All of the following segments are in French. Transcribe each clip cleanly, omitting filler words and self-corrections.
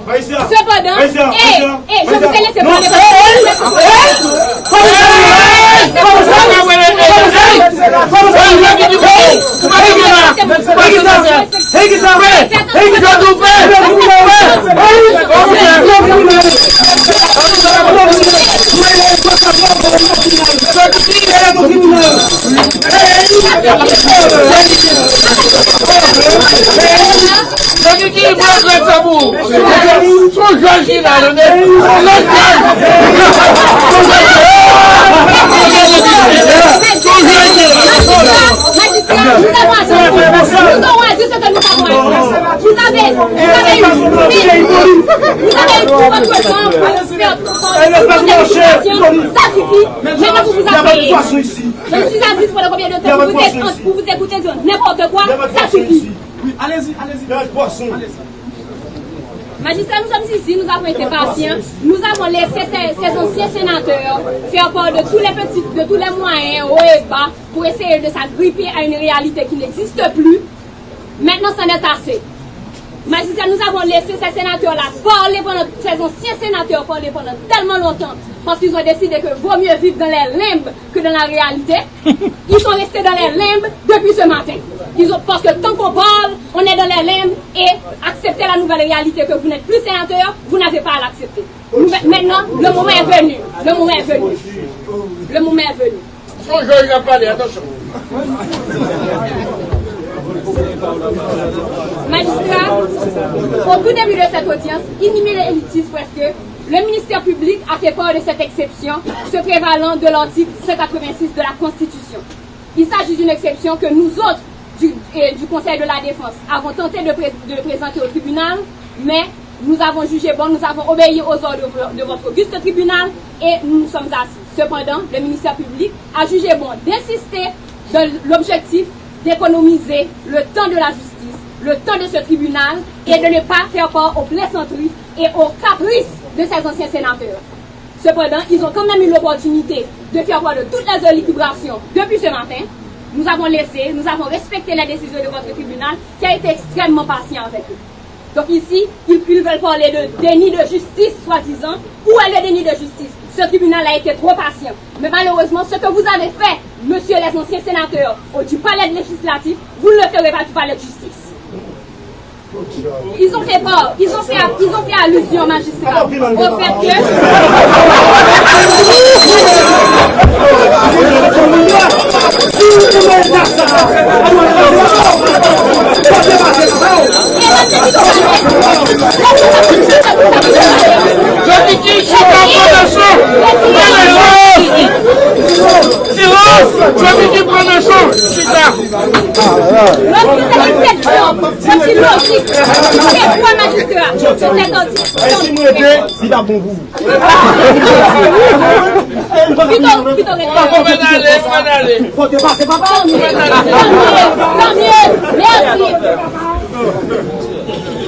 Cependant, je vous ai laissé parler. Je me suis assise pendant combien de temps pour vous écouter dire n'importe quoi, ça suffit. Allez-y. Magistrat, nous sommes ici, nous avons été patients, nous avons laissé ces anciens sénateurs faire part de tous les moyens hauts et bas pour essayer de s'agripper à une réalité qui n'existe plus. Maintenant, c'en est assez. Magistrat, nous avons laissé ces sénateurs-là parler ces anciens sénateurs parler pendant tellement longtemps parce qu'ils ont décidé que vaut mieux vivre dans les limbes que dans la réalité. Ils sont restés dans les limbes depuis ce matin. Parce que tant qu'on parle, on est dans les limbes et accepter la nouvelle réalité que vous n'êtes plus sénateur, vous n'avez pas à l'accepter. Maintenant, le moment est venu. Je n'ai pas dit, attention. Magistrat, au tout début de cette audience, inhumé et élitiste presque, le ministère public a fait part de cette exception se prévalant de l'article 186 de la Constitution. Il s'agit d'une exception que nous autres du Conseil de la Défense avons tenté de présenter au tribunal, mais nous avons jugé bon, nous avons obéi aux ordres de votre auguste tribunal et nous nous sommes assis. Cependant, le ministère public a jugé bon d'insister dans l'objectif d'économiser le temps de la justice, le temps de ce tribunal et de ne pas faire part aux plaisanteries et aux caprices de ces anciens sénateurs. Cependant, ils ont quand même eu l'opportunité de faire part de toutes les élucubrations depuis ce matin. Nous avons respecté la décision de votre tribunal qui a été extrêmement patient avec eux. Donc ici, ils veulent parler de déni de justice, soi-disant. Où est le déni de justice? Ce tribunal a été trop patient. Mais malheureusement, ce que vous avez fait, monsieur les anciens sénateurs, du palais législatif, vous ne le ferez pas du palais de justice. Ils ont fait peur, ils ont fait allusion, magistrat, au fait que...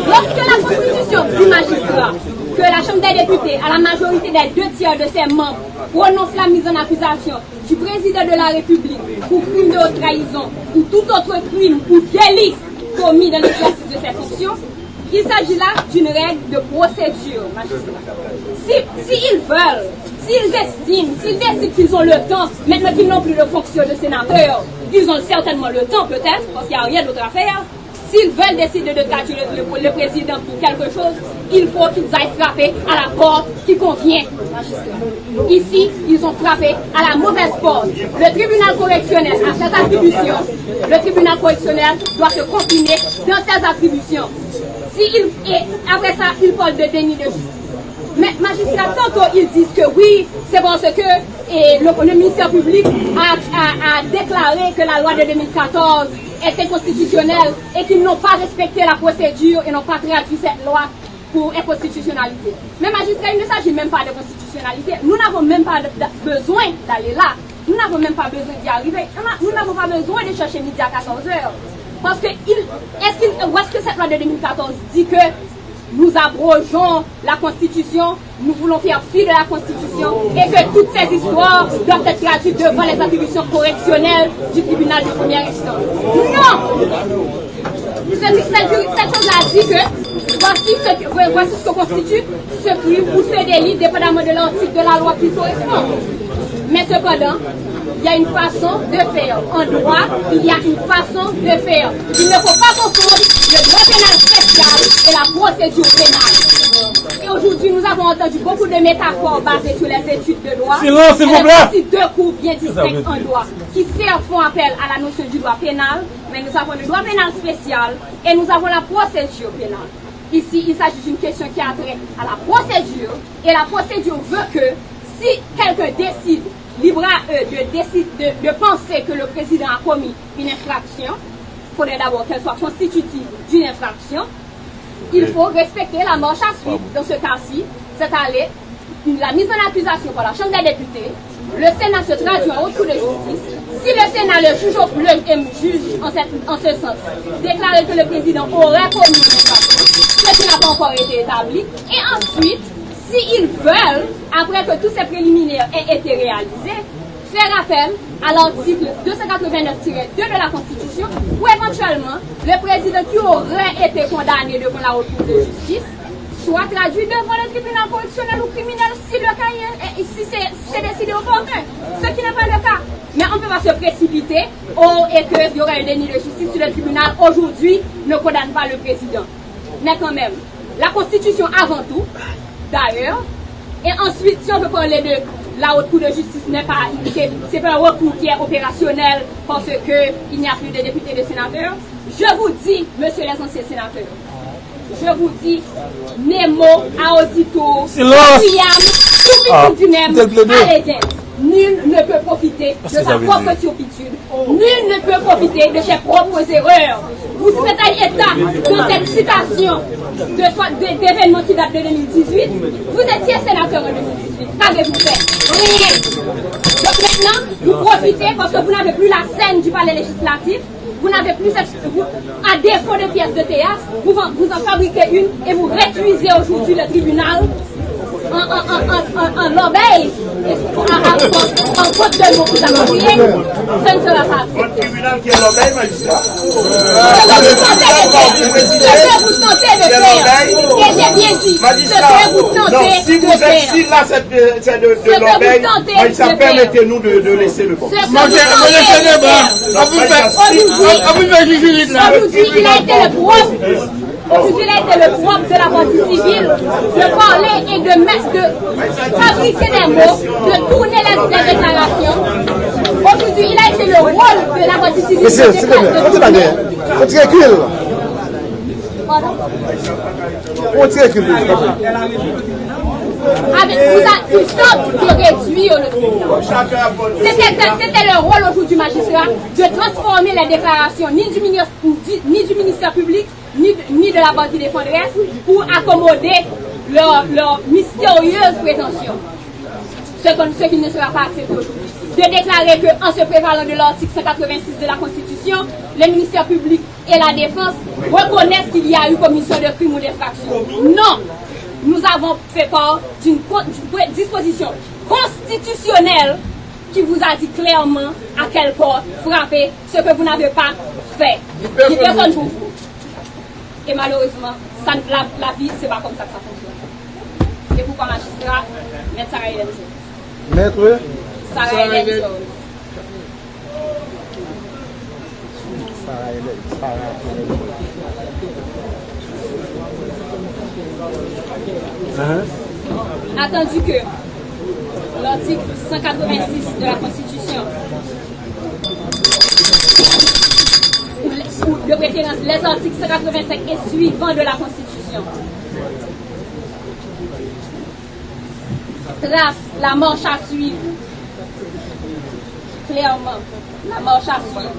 Lorsque la Constitution dit, magistrat, que la Chambre des députés, à la majorité des 2/3 de ses membres, prononce la mise en accusation du président de la République pour crime de haute trahison ou tout autre crime ou délit commis dans l'exercice de ses fonctions, il s'agit là d'une règle de procédure, magistrat. S'ils veulent, s'ils estiment, s'ils décident qu'ils ont le temps, maintenant qu'ils n'ont plus de fonction de sénateur, ils ont certainement le temps peut-être, parce qu'il n'y a rien d'autre à faire. S'ils veulent décider de capturer le président pour quelque chose, il faut qu'ils aillent frapper à la porte qui convient. Ici, ils ont frappé à la mauvaise porte. Le tribunal correctionnel a ses attributions. Le tribunal correctionnel doit se confiner dans ses attributions. Après ça, ils parlent de déni de justice. Mais magistrat, tantôt ils disent que oui, c'est parce que le ministère public a déclaré que la loi de 2014 était constitutionnelle et qu'ils n'ont pas respecté la procédure et n'ont pas traduit cette loi pour inconstitutionnalité. Mais magistrat, il ne s'agit même pas de constitutionnalité. Nous n'avons même pas besoin d'aller là. Nous n'avons même pas besoin d'y arriver. Nous n'avons pas besoin de chercher midi à 14h. Parce que est-ce que cette loi de 2014 dit que nous abrogeons la Constitution, nous voulons faire fi de la Constitution et que toutes ces histoires doivent être traduites devant les attributions correctionnelles du tribunal de première instance? Non! Cette chose-là dit que Voici ce que constitue ce crime ou ce délit, dépendamment de l'article de la loi qui correspond. Mais cependant, il y a une façon de faire. En droit, il y a une façon de faire. Il ne faut pas confondre le droit pénal spécial et la procédure pénale. Et aujourd'hui, nous avons entendu beaucoup de métaphores basées sur les études de droit. Silence, s'il vous plaît. Voici deux cours bien distincts en droit, qui certes font appel à la notion du droit pénal, mais nous avons le droit pénal spécial et nous avons la procédure pénale. Ici, il s'agit d'une question qui a trait à la procédure, et la procédure veut que si quelqu'un décide, libre à eux de penser que le président a commis une infraction, il faudrait d'abord qu'elle soit constitutive d'une infraction. Il faut respecter la marche à suivre. Dans ce cas-ci, c'est-à-dire la mise en accusation par la Chambre des députés. Le Sénat se traduit en haute cour de justice. Si le Sénat, le juge en ce sens, déclare que le président aurait commis une infraction, ce qui n'a pas encore été établi, et ensuite, s'ils veulent, après que tous ces préliminaires aient été réalisés, faire appel à l'article 289-2 de la Constitution, où éventuellement, le président qui aurait été condamné devant la haute cour de justice soit traduit devant le tribunal correctionnel ou criminel si le cas est, si c'est décidé opportun, ce qui n'est pas le cas. Mais on ne peut pas se précipiter et qu'il y aurait un déni de justice si le tribunal aujourd'hui ne condamne pas le président. Mais quand même, la Constitution avant tout, d'ailleurs, et ensuite, si on peut parler de la haute cour de justice, c'est pas un recours qui est opérationnel parce qu'il n'y a plus de députés et de sénateurs. Je vous dis, messieurs les anciens sénateurs, je vous dis, Nemo, Audito, William, tout du même, allez-y. Nul ne peut profiter de sa propre turpitude. Nul ne peut profiter de ses propres erreurs. Vous faites un état dans cette citation d'événements qui datent de 2018. Vous étiez sénateur en 2018. Qu'avez-vous fait? Rien. Donc maintenant, vous profitez parce que vous n'avez plus la scène du palais législatif. Vous n'avez plus à défaut de pièces de théâtre, vous en fabriquez une et vous réduisez aujourd'hui le tribunal en l'obéi, en faute de mots que vous avez oublié, ce ne sera pas accepté. Votre tribunal qui est l'obéi, magistrat. Ce que vous tentez de faire, et j'ai bien dit, ce que vous tentez si vous êtes si là, c'est de l'obéi, magistrat, permettez-nous de laisser le bon. Aujourd'hui, il a été le propre. Aujourd'hui, il a été le propre de la partie civile de parler et de fabriquer des mots, de tourner les déclarations. Aujourd'hui, il a été le rôle de la partie civile il tente de réduire le tribunal. C'était le rôle aujourd'hui du magistrat de transformer les déclarations ni du ministère public, ni de la partie défenderesse pour accommoder leur mystérieuse prétention. Ce qui ne sera pas accepté aujourd'hui. De déclarer qu'en se prévalant de l'article 186 de la Constitution, le ministère public et la défense reconnaissent qu'il y a eu commission de crime ou d'infraction. Non! Nous avons fait part d'une disposition constitutionnelle qui vous a dit clairement à quel point frapper ce que vous n'avez pas fait. Il n'y a personne pour vous. Et malheureusement, la vie, c'est pas comme ça que ça fonctionne. C'est pourquoi magistrat, Maître Sarah Hélène Jaune. Maître Sarah Hélène Jaune. Attendu que l'article 186 de la Constitution, ou de préférence les articles 185 et suivants de la Constitution, trace la marche à suivre, clairement, la marche à suivre.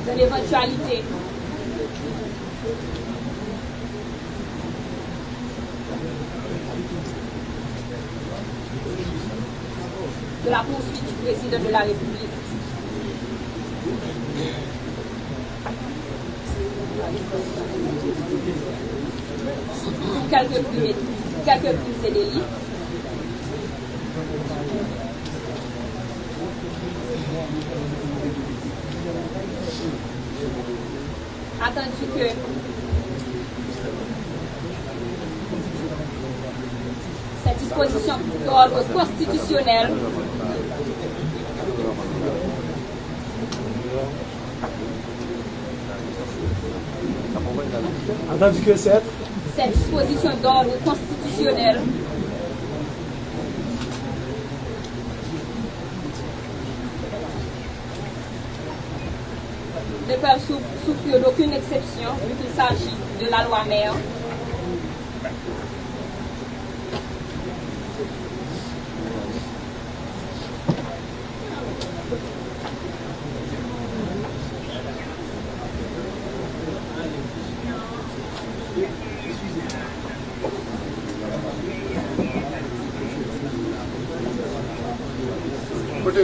De l'éventualité de la poursuite du président de la République. quelques crimes et délits. Attendu que cette disposition d'ordre constitutionnel cette disposition d'ordre constitutionnel ne peuvent souffrir d'aucune exception vu qu'il s'agit de la loi mère.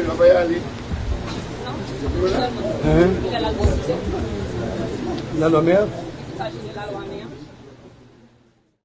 On va y aller. Non, seulement. La loi mère. La loi mère? Il s'agit de la loi mère.